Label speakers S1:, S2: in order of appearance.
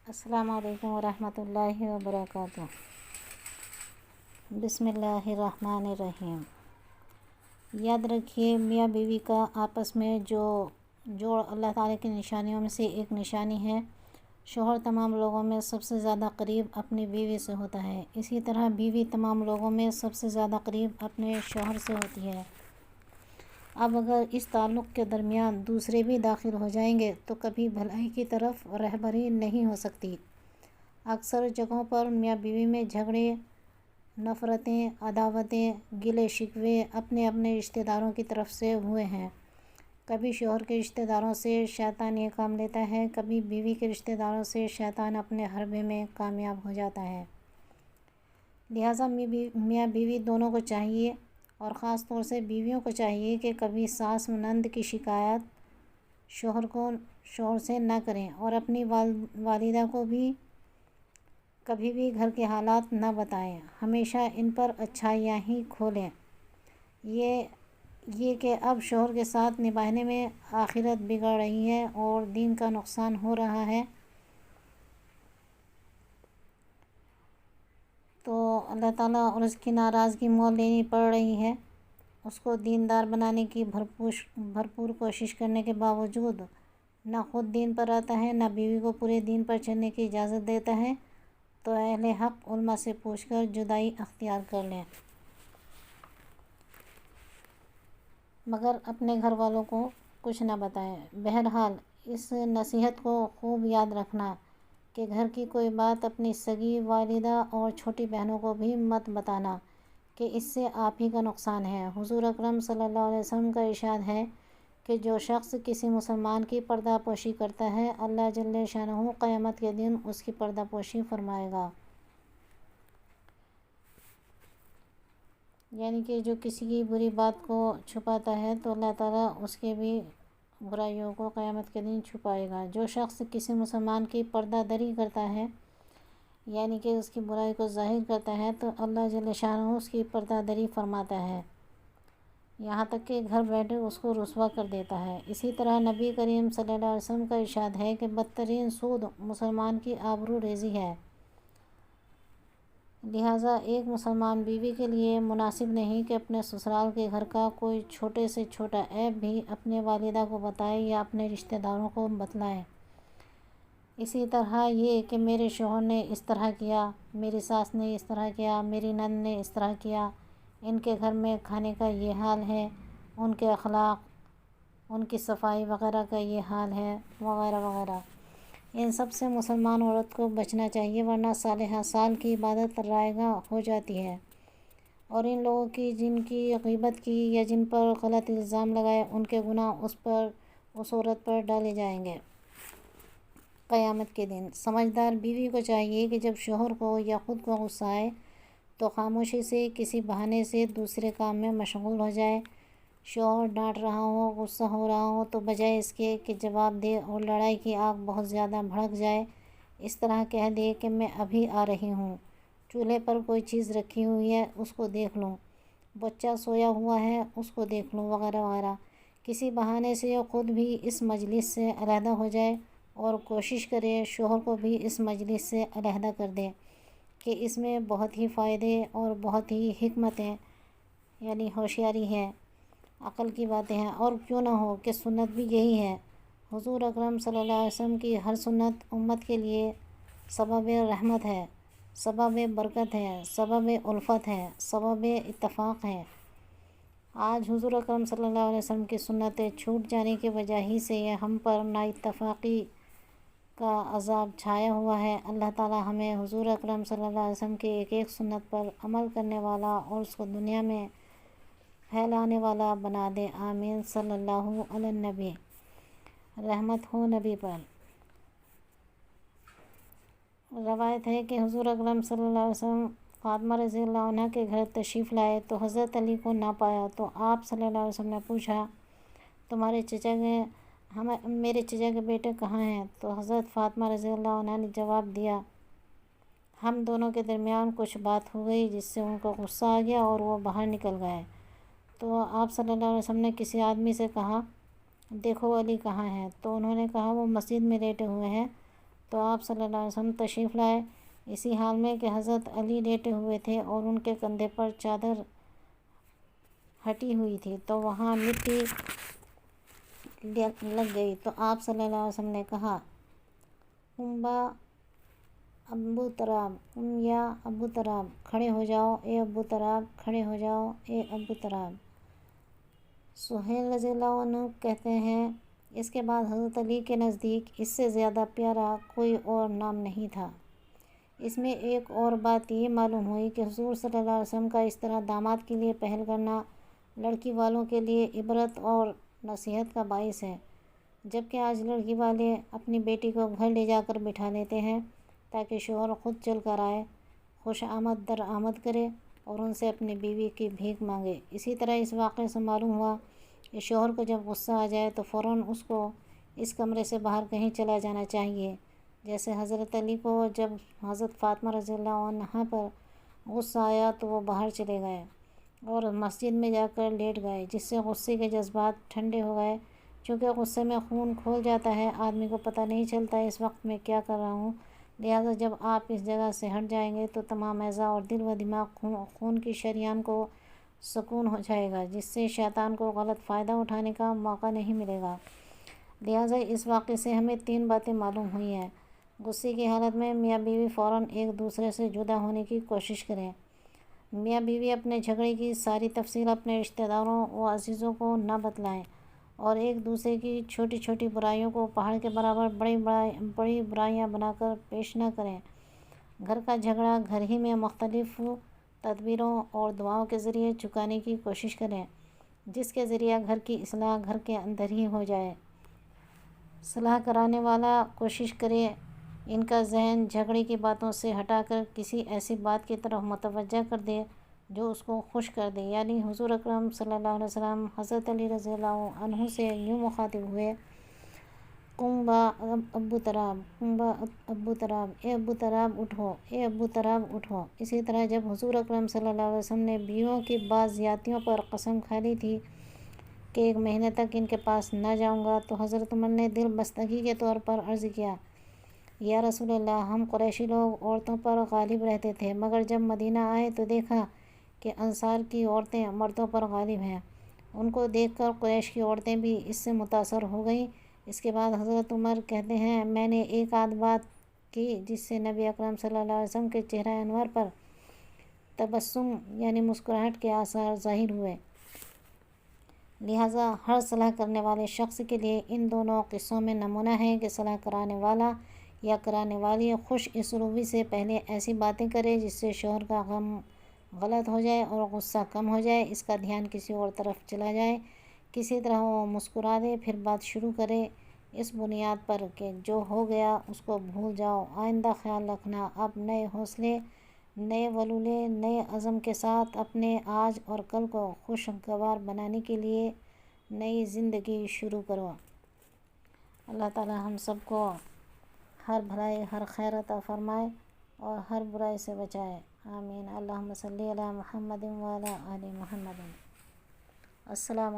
S1: السلام علیکم ورحمۃ اللہ وبرکاتہ۔ بسم اللہ الرحمن الرحیم۔ یاد رکھیے، میاں بیوی کا آپس میں جو جوڑ اللہ تعالیٰ کی نشانیوں میں سے ایک نشانی ہے۔ شوہر تمام لوگوں میں سب سے زیادہ قریب اپنی بیوی سے ہوتا ہے، اسی طرح بیوی تمام لوگوں میں سب سے زیادہ قریب اپنے شوہر سے ہوتی ہے۔ اب اگر اس تعلق کے درمیان دوسرے بھی داخل ہو جائیں گے تو کبھی بھلائی کی طرف رہبری نہیں ہو سکتی۔ اکثر جگہوں پر میاں بیوی میں جھگڑے، نفرتیں، عداوتیں، گلے شکوے اپنے اپنے رشتہ داروں کی طرف سے ہوئے ہیں۔ کبھی شوہر کے رشتہ داروں سے شیطان یہ کام لیتا ہے، کبھی بیوی کے رشتہ داروں سے شیطان اپنے حربے میں کامیاب ہو جاتا ہے۔ لہٰذا میاں بیوی دونوں کو چاہیے، اور خاص طور سے بیویوں کو چاہیے کہ کبھی ساس و نند کی شکایت شوہر سے نہ کریں، اور اپنی والدہ کو بھی کبھی بھی گھر کے حالات نہ بتائیں، ہمیشہ ان پر اچھائیاں ہی کھولیں۔ یہ کہ اب شوہر کے ساتھ نبھانے میں آخرت بگڑ رہی ہے اور دین کا نقصان ہو رہا ہے، تو اللہ تعالیٰ اور اس کی ناراضگی مول لینی پڑ رہی ہے۔ اس کو دیندار بنانے کی بھرپور کوشش کرنے کے باوجود نہ خود دین پر آتا ہے، نہ بیوی کو پورے دین پر چلنے کی اجازت دیتا ہے، تو اہل حق علماء سے پوچھ کر جدائی اختیار کر لیں، مگر اپنے گھر والوں کو کچھ نہ بتائیں۔ بہرحال اس نصیحت کو خوب یاد رکھنا کہ گھر کی کوئی بات اپنی سگی والدہ اور چھوٹی بہنوں کو بھی مت بتانا، کہ اس سے آپ ہی کا نقصان ہے۔ حضور اکرم صلی اللہ علیہ وسلم کا ارشاد ہے کہ جو شخص کسی مسلمان کی پردہ پوشی کرتا ہے، اللہ جل شانہ قیامت کے دن اس کی پردہ پوشی فرمائے گا۔ یعنی کہ جو کسی کی بری بات کو چھپاتا ہے تو اللہ تعالیٰ اس کے بھی برائیوں کو قیامت کے دن چھپائے گا۔ جو شخص کسی مسلمان کی پردہ دری کرتا ہے، یعنی کہ اس کی برائی کو ظاہر کرتا ہے، تو اللہ جل شانہ اس کی پردہ دری فرماتا ہے، یہاں تک کہ گھر بیٹھے اس کو رسوا کر دیتا ہے۔ اسی طرح نبی کریم صلی اللہ علیہ وسلم کا ارشاد ہے کہ بدترین سود مسلمان کی آبرو ریزی ہے۔ لہٰذا ایک مسلمان بیوی کے لیے مناسب نہیں کہ اپنے سسرال کے گھر کا کوئی چھوٹے سے چھوٹا عیب بھی اپنے والدہ کو بتائے یا اپنے رشتہ داروں کو بتلائے۔ اسی طرح یہ کہ میرے شوہر نے اس طرح کیا، میری ساس نے اس طرح کیا، میری نند نے اس طرح کیا، ان کے گھر میں کھانے کا یہ حال ہے، ان کے اخلاق، ان کی صفائی وغیرہ کا یہ حال ہے، وغیرہ وغیرہ۔ ان سب سے مسلمان عورت کو بچنا چاہیے، ورنہ صالحہ سال کی عبادت رائگاں ہو جاتی ہے، اور ان لوگوں کی جن کی غیبت کی یا جن پر غلط الزام لگائے، ان کے گناہ اس عورت پر ڈالے جائیں گے قیامت کے دن۔ سمجھدار بیوی کو چاہیے کہ جب شوہر کو یا خود کو غصہ آئے تو خاموشی سے کسی بہانے سے دوسرے کام میں مشغول ہو جائے۔ شوہر ڈانٹ رہا ہو، غصہ ہو رہا ہو، تو بجائے اس کے کہ جواب دے اور لڑائی کی آگ بہت زیادہ بھڑک جائے، اس طرح کہہ دے کہ میں ابھی آ رہی ہوں، چولہے پر کوئی چیز رکھی ہوئی ہے اس کو دیکھ لوں، بچہ سویا ہوا ہے اس کو دیکھ لوں، وغیرہ وغیرہ۔ کسی بہانے سے خود بھی اس مجلس سے علیحدہ ہو جائے اور کوشش کرے شوہر کو بھی اس مجلس سے علیحدہ کر دے، کہ اس میں بہت ہی فائدے اور بہت ہی حکمتیں، یعنی ہوشیاری ہے، عقل کی باتیں ہیں، اور کیوں نہ ہو کہ سنت بھی یہی ہے۔ حضور اکرم صلی اللہ علیہ وسلم کی ہر سنت امت کے لیے سبب رحمت ہے، سبب برکت ہے، سبب الفت ہے، سبب اتفاق ہے۔ آج حضور اکرم صلی اللہ علیہ وسلم کی سنتیں چھوٹ جانے کی وجہ ہی سے ہم پر نااتفاقی کا عذاب چھایا ہوا ہے۔ اللہ تعالیٰ ہمیں حضور اکرم صلی اللہ علیہ وسلم کی ایک ایک سنت پر عمل کرنے والا اور اس کو دنیا میں پھیلانے والا بنا دے، آمین۔ صلی اللہ علی النبی، رحمت ہو نبی پر۔ روایت ہے کہ حضور اکرم صلی اللہ علیہ وسلم فاطمہ رضی اللہ عنہ کے گھر تشریف لائے تو حضرت علی کو نہ پایا، تو آپ صلی اللہ علیہ وسلم نے پوچھا، میرے چچا کے بیٹے کہاں ہیں؟ تو حضرت فاطمہ رضی اللہ عنہ نے جواب دیا، ہم دونوں کے درمیان کچھ بات ہو گئی جس سے ان کو غصہ آ گیا اور وہ باہر نکل گئے۔ تو آپ صلی اللہ علیہ وسلم نے کسی آدمی سے کہا، دیکھو علی کہاں ہیں؟ تو انہوں نے کہا وہ مسجد میں لیٹے ہوئے ہیں۔ تو آپ صلی اللہ علیہ وسلم تشریف لائے، اسی حال میں کہ حضرت علی لیٹے ہوئے تھے اور ان کے کندھے پر چادر ہٹی ہوئی تھی، تو وہاں مٹی لگ گئی۔ تو آپ صلی اللہ علیہ وسلم نے کہا، با ابو تراب، یا ابو تراب کھڑے ہو جاؤ، اے ابو تراب کھڑے ہو جاؤ، اے ابو تراب۔ سہیل رضی اللہ عنہ کہتے ہیں، اس کے بعد حضرت علی کے نزدیک اس سے زیادہ پیارا کوئی اور نام نہیں تھا۔ اس میں ایک اور بات یہ معلوم ہوئی کہ حضور صلی اللہ علیہ وسلم کا اس طرح داماد کے لیے پہل کرنا لڑکی والوں کے لیے عبرت اور نصیحت کا باعث ہے، جبکہ آج لڑکی والے اپنی بیٹی کو گھر لے جا کر بٹھا لیتے ہیں تاکہ شوہر خود چل کر آئے، خوش آمد در آمد کرے اور ان سے اپنی بیوی کی بھیک مانگے۔ اسی طرح اس واقعے سے معلوم ہوا کہ شوہر کو جب غصہ آ جائے تو فوراً اس کو اس کمرے سے باہر کہیں چلا جانا چاہیے، جیسے حضرت علی کو جب حضرت فاطمہ رضی اللہ عنہا پر غصہ آیا تو وہ باہر چلے گئے اور مسجد میں جا کر لیٹ گئے، جس سے غصے کے جذبات ٹھنڈے ہو گئے۔ چونکہ غصے میں خون کھول جاتا ہے، آدمی کو پتہ نہیں چلتا اس وقت میں کیا کر رہا ہوں، لہٰذا جب آپ اس جگہ سے ہٹ جائیں گے تو تمام اعضاء اور دل و دماغ خون کی شریان کو سکون ہو جائے گا، جس سے شیطان کو غلط فائدہ اٹھانے کا موقع نہیں ملے گا۔ لہٰذا اس واقعے سے ہمیں 3 باتیں معلوم ہوئی ہیں۔ غصے کی حالت میں میاں بیوی فوراً ایک دوسرے سے جدا ہونے کی کوشش کریں۔ میاں بیوی اپنے جھگڑے کی ساری تفصیل اپنے رشتہ داروں و عزیزوں کو نہ بتلائیں اور ایک دوسرے کی چھوٹی چھوٹی برائیوں کو پہاڑ کے برابر بڑی برائیاں بنا کر پیش نہ کریں۔ گھر کا جھگڑا گھر ہی میں مختلف تدبیروں اور دعاؤں کے ذریعے چکانے کی کوشش کریں، جس کے ذریعہ گھر کی اصلاح گھر کے اندر ہی ہو جائے۔ صلاح کرانے والا کوشش کرے ان کا ذہن جھگڑے کی باتوں سے ہٹا کر کسی ایسی بات کی طرف متوجہ کر دے جو اس کو خوش کر دے۔ یعنی حضور اکرم صلی اللہ علیہ وسلم حضرت علی رضی اللہ عنہ سے یوں مخاطب ہوئے، قم با ابو تراب، قم با ابو تراب، اے ابو تراب اٹھو، اے ابو تراب اٹھو۔ اسی طرح جب حضور اکرم صلی اللہ علیہ وسلم نے بیویوں کی بعض زیادتیوں پر قسم کھا لی تھی کہ 1 مہینے تک ان کے پاس نہ جاؤں گا، تو حضرت عمر نے دل بستگی کے طور پر عرض کیا، یا رسول اللہ، ہم قریشی لوگ عورتوں پر غالب رہتے تھے، مگر جب مدینہ آئے تو دیکھا کہ انصار کی عورتیں مردوں پر غالب ہیں۔ ان کو دیکھ کر قریش کی عورتیں بھی اس سے متاثر ہو گئیں۔ اس کے بعد حضرت عمر کہتے ہیں، میں نے ایک آدھ بات کی جس سے نبی اکرم صلی اللہ علیہ وسلم کے چہرہ انور پر تبسم یعنی مسکراہٹ کے آثار ظاہر ہوئے۔ لہٰذا ہر صلاح کرنے والے شخص کے لیے ان دونوں قصوں میں نمونہ ہے کہ صلاح کرانے والا یا کرانے والی خوش اسلوبی سے پہلے ایسی باتیں کرے جس سے شوہر کا غم غلط ہو جائے اور غصہ کم ہو جائے، اس کا دھیان کسی اور طرف چلا جائے، کسی طرح وہ مسکرا دے، پھر بات شروع کرے اس بنیاد پر کہ جو ہو گیا اس کو بھول جاؤ، آئندہ خیال رکھنا، اب نئے حوصلے، نئے ولولے، نئے عزم کے ساتھ اپنے آج اور کل کو خوشگوار بنانے کے لیے نئی زندگی شروع کرو۔ اللہ تعالی ہم سب کو ہر بھلائی ہر خیر عطا فرمائے اور ہر برائی سے بچائے، آمین۔ اللہم صلی علی محمد وعلی آل محمد۔ السلام